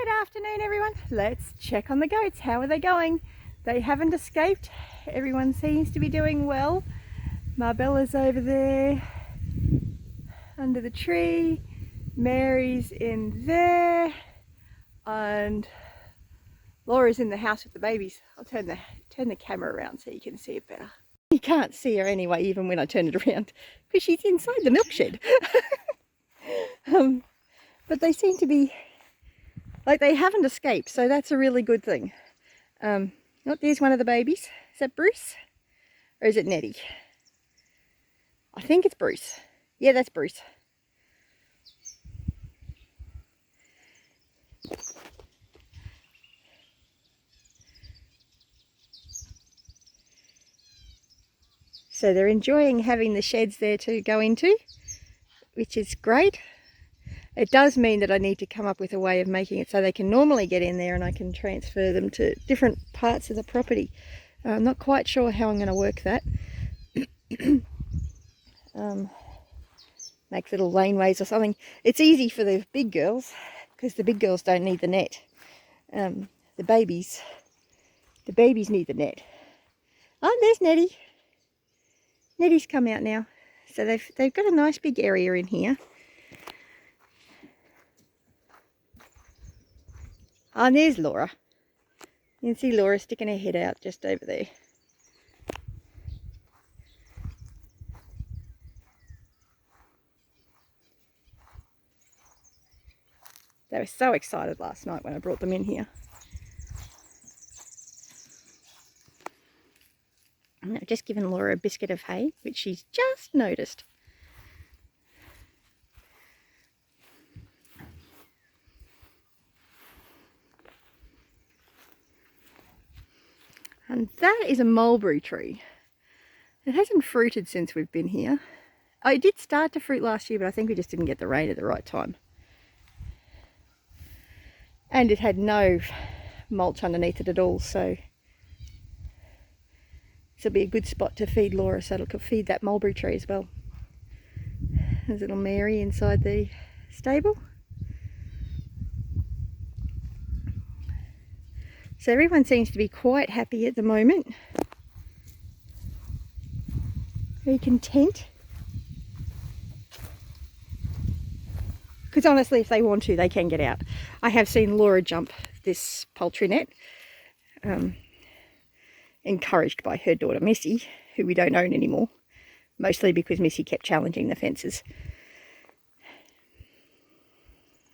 Good afternoon, everyone. Let's check on the goats. How are they going? They haven't escaped. Everyone seems to be doing well. Marbella's over there under the tree. Mary's in there. And Laura's in the house with the babies. I'll turn the camera around so you can see it better. You can't see her anyway, even when I turn it around, because she's inside the milk shed. But they seem to be, like, they haven't escaped, so that's a really good thing. There's one of the babies. Is that Bruce? Or is it Nettie? I think it's Bruce. Yeah, that's Bruce. So they're enjoying having the sheds there to go into, which is great. It does mean that I need to come up with a way of making it so they can normally get in there and I can transfer them to different parts of the property. I'm not quite sure how I'm going to work that. Make little laneways or something. It's easy for the big girls because the big girls don't need the net. The babies need the net. Oh, there's Nettie. Nettie's come out now. So they've got a nice big area in here. Oh, and there's Laura. You can see Laura sticking her head out just over there. They were so excited last night when I brought them in here. And I've just given Laura a biscuit of hay, which she's just noticed. And that is a mulberry tree. It hasn't fruited since we've been here. Oh, it did start to fruit last year, but I think we just didn't get the rain at the right time. And it had no mulch underneath it at all, so this will be a good spot to feed Laura, so it'll feed that mulberry tree as well. There's little Mary inside the stable. So everyone seems to be quite happy at the moment. Very content. Because honestly, if they want to, they can get out. I have seen Laura jump this poultry net, encouraged by her daughter Missy, who we don't own anymore, mostly because Missy kept challenging the fences.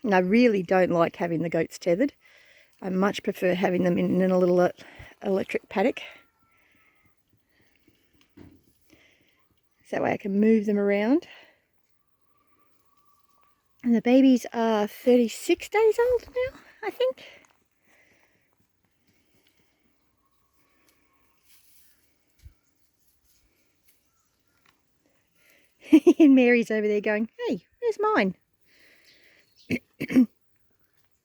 And I really don't like having the goats tethered. I much prefer having them in a little electric paddock. So that way I can move them around. And the babies are 36 days old now, I think. And Mary's over there going, hey, where's mine?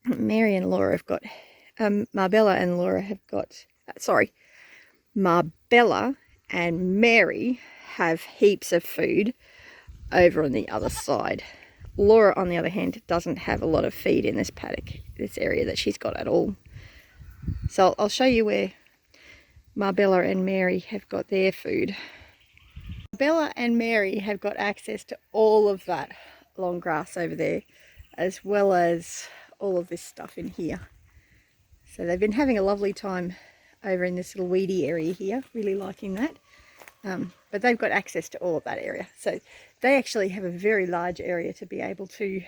Mary and Laura have got, Marbella and Laura have got, Marbella and Mary have heaps of food over on the other side. Laura, on the other hand, doesn't have a lot of feed in this paddock, this area that she's got at all. So I'll show you where Marbella and Mary have got their food. Marbella and Mary have got access to all of that long grass over there, as well as all of this stuff in here. So they've been having a lovely time over in this little weedy area here, really liking that. But they've got access to all of that area. So they actually have a very large area to be able to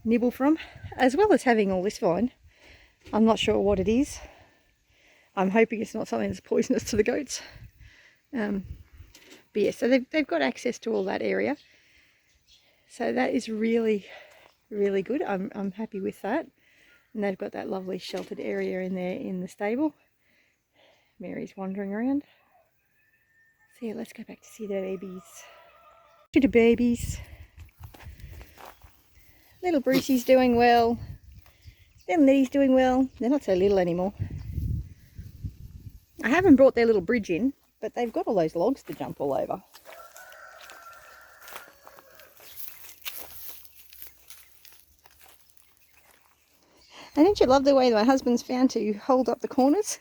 nibble from, as well as having all this vine. I'm not sure what it is. I'm hoping it's not something that's poisonous to the goats. But yeah, so they've got access to all that area. So that is really, really good. I'm happy with that. And they've got that lovely sheltered area in there in the stable. Mary's wandering around. So yeah, let's go back to see the babies. To the babies. Little Brucey's doing well. Little Nettie's doing well. They're not so little anymore. I haven't brought their little bridge in, but they've got all those logs to jump all over. And didn't you love the way my husband's found to hold up the corners?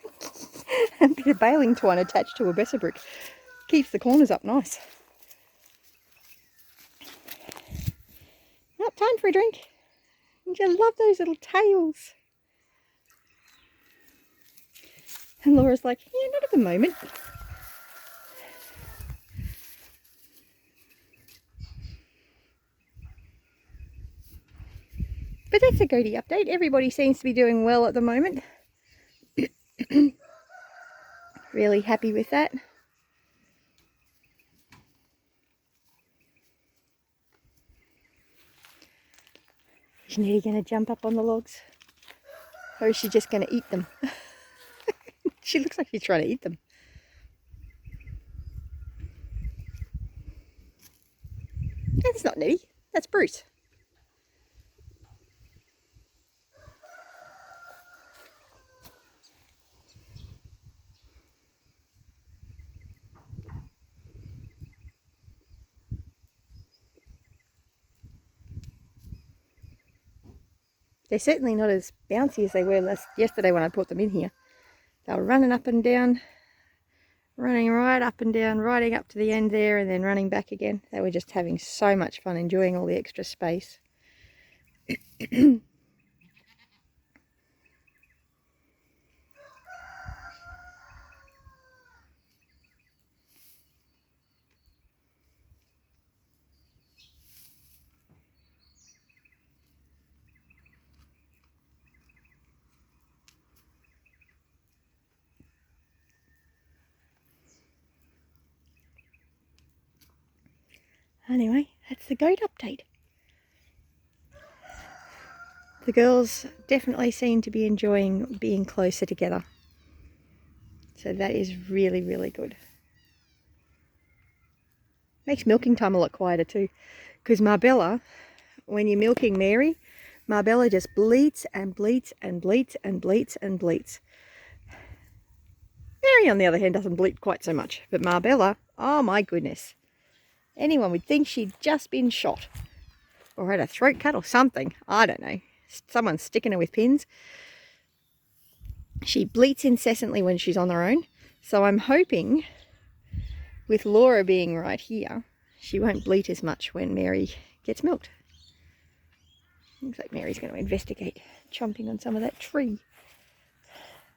A bit of baling twine attached to a besser brick. Keeps the corners up nice. Not time for a drink. Don't you love those little tails? And Laura's like, yeah, not at the moment. But that's a Goaty update. Everybody seems to be doing well at the moment. Really happy with that. Is Nettie going to jump up on the logs? Or is she just going to eat them? She looks like she's trying to eat them. That's not Nettie. That's Bruce. They're certainly not as bouncy as they were yesterday when I put them in here. They were running up and down, running right up and down, riding up to the end there and then running back again. They were just having so much fun, enjoying all the extra space. Anyway, that's the goat update. The girls definitely seem to be enjoying being closer together. So that is really, really good. Makes milking time a lot quieter too. Because Marbella, when you're milking Mary, Marbella just bleats and bleats and bleats and bleats and bleats. Mary, on the other hand, doesn't bleat quite so much. But Marbella, oh my goodness. Anyone would think she'd just been shot. Or had a throat cut or something. I don't know. Someone's sticking her with pins. She bleats incessantly when she's on her own. So I'm hoping, with Laura being right here, she won't bleat as much when Mary gets milked. Looks like Mary's going to investigate chomping on some of that tree.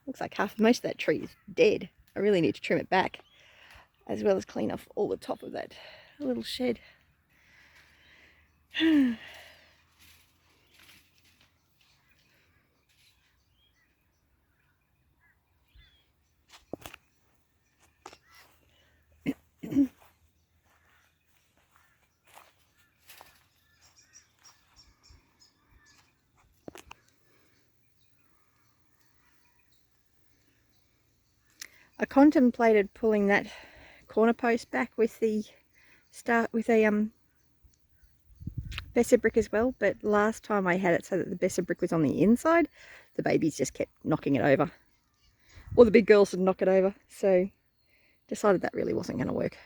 Looks like most of that tree is dead. I really need to trim it back, as well as clean off all the top of that little shed. I contemplated pulling that corner post back with a besser brick as well, but last time I had it so that the besser brick was on the inside, the babies just kept knocking it over. Or the big girls would knock it over, so decided that really wasn't going to work.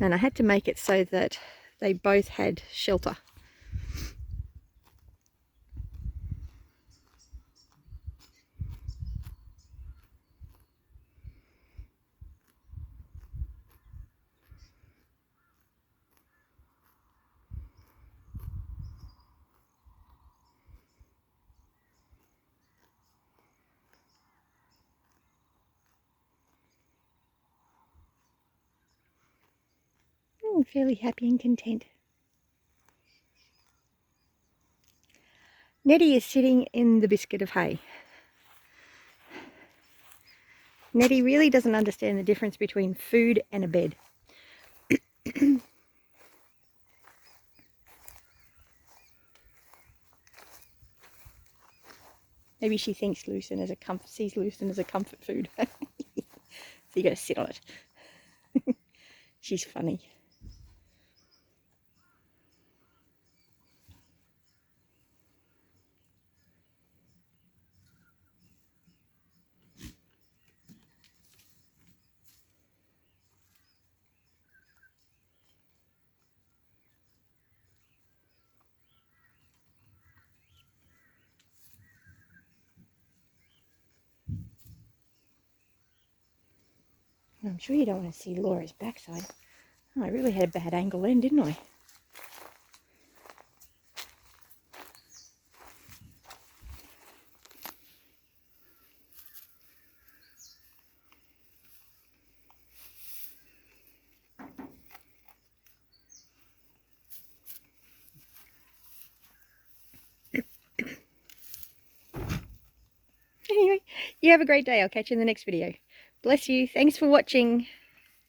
And I had to make it so that they both had shelter. I'm fairly happy and content. Nettie is sitting in the biscuit of hay. Nettie really doesn't understand the difference between food and a bed. Maybe she thinks lucerne as sees lucerne as a comfort food. So you got to sit on it. She's funny. I'm sure you don't want to see Laura's backside. Oh, I really had a bad angle then, didn't I? Anyway, you have a great day. I'll catch you in the next video. Bless you. Thanks for watching.